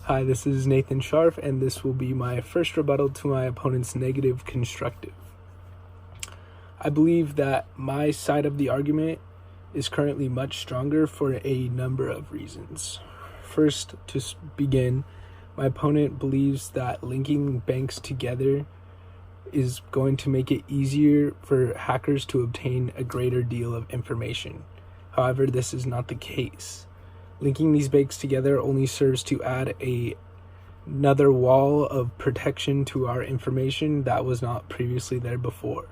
Hi, this is Nathan Scharf, and this will be my first rebuttal to my opponent's negative constructive. I believe that my side of the argument is currently much stronger for a number of reasons. First, to begin, my opponent believes that linking banks together is going to make it easier for hackers to obtain a greater deal of information. However, this is not the case. Linking these banks together only serves to add another wall of protection to our information that was not previously there before.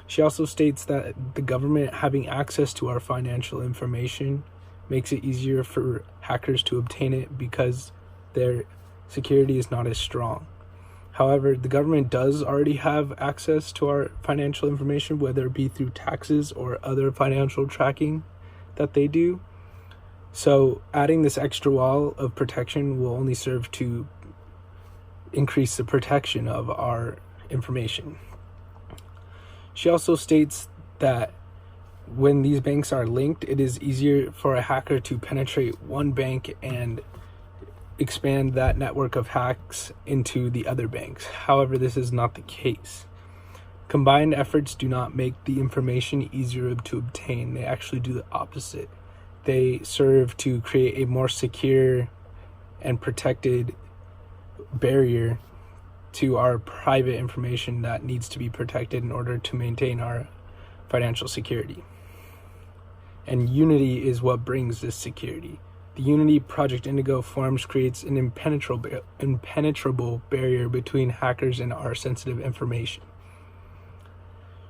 She also states that the government having access to our financial information makes it easier for hackers to obtain it because their security is not as strong. However, the government does already have access to our financial information, whether it be through taxes or other financial tracking that they do. So adding this extra wall of protection will only serve to increase the protection of our information. She also states that when these banks are linked, it is easier for a hacker to penetrate one bank and expand that network of hacks into the other banks. However, this is not the case. Combined efforts do not make the information easier to obtain. They actually do the opposite. They serve to create a more secure and protected barrier to our private information that needs to be protected in order to maintain our financial security. And unity is what brings this security. The unity Project Indigo forms creates an impenetrable barrier between hackers and our sensitive information.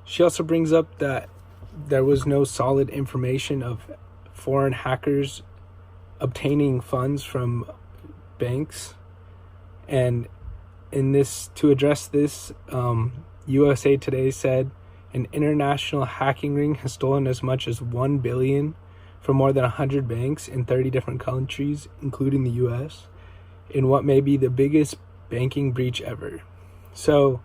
She also brings up that there was no solid information of foreign hackers obtaining funds from banks, and to address this, USA Today said an international hacking ring has stolen as much as $1 billion from more than 100 banks in 30 different countries, including the US, in what may be the biggest banking breach ever. So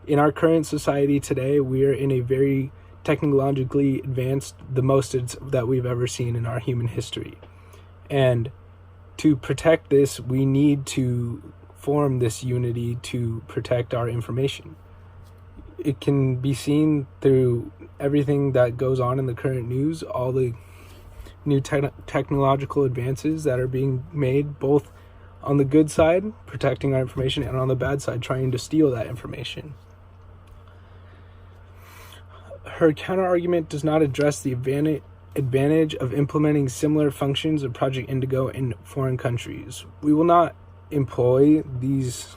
in our current society today, we are in a very technologically advanced, the most that we've ever seen in our human history. And to protect this, we need to form this unity to protect our information. It can be seen through everything that goes on in the current news, all the new technological advances that are being made, both on the good side, protecting our information, and on the bad side, trying to steal that information. Her counter-argument does not address the advantage of implementing similar functions of Project Indigo in foreign countries. We will not employ these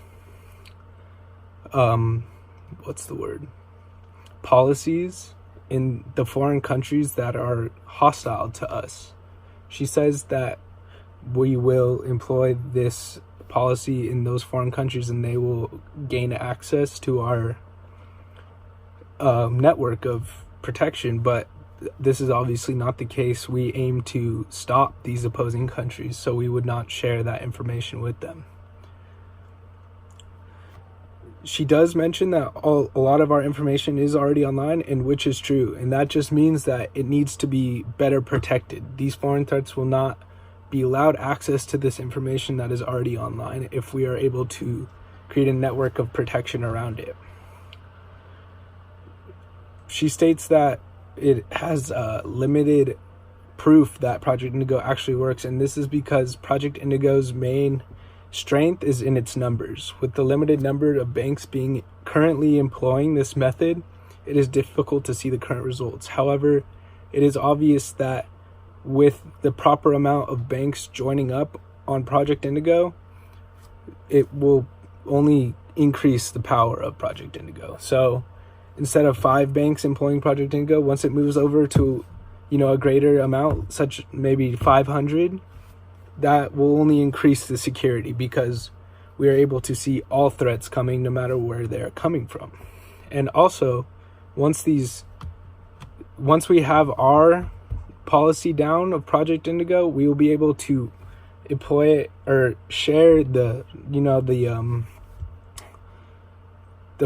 policies in the foreign countries that are hostile to us. She says that we will employ this policy in those foreign countries and they will gain access to our network of protection, but this is obviously not the case. We aim to stop these opposing countries, so we would not share that information with them. She does mention that a lot of our information is already online, and which is true, and that just means that it needs to be better protected. These foreign threats will not be allowed access to this information that is already online if we are able to create a network of protection around it. She states that it has limited proof that Project Indigo actually works, and this is because Project Indigo's main strength is in its numbers. With the limited number of banks being currently employing this method, it is difficult to see the current results. However, it is obvious that with the proper amount of banks joining up on Project Indigo, it will only increase the power of Project Indigo. So instead of 5 banks employing Project Indigo, once it moves over to, a greater amount, such maybe 500, that will only increase the security because we are able to see all threats coming no matter where they're coming from. And also, once we have our policy down of Project Indigo, we will be able to employ it or share the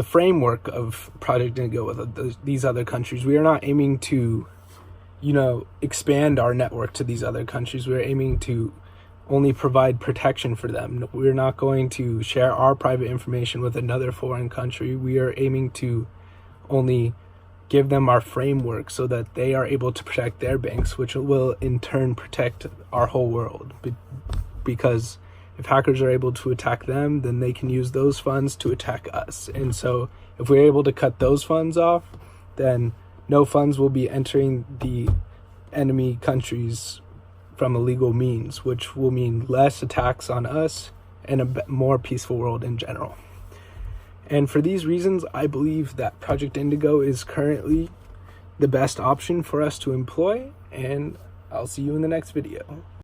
framework of Project Indigo with these other countries. We are not aiming to, expand our network to these other countries. We're aiming to only provide protection for them. We're not going to share our private information with another foreign country. We are aiming to only give them our framework so that they are able to protect their banks, which will in turn protect our whole world. Because if hackers are able to attack them, then they can use those funds to attack us. And so if we're able to cut those funds off, then no funds will be entering the enemy countries from illegal means, which will mean less attacks on us and a more peaceful world in general. And for these reasons, I believe that Project Indigo is currently the best option for us to employ, and I'll see you in the next video.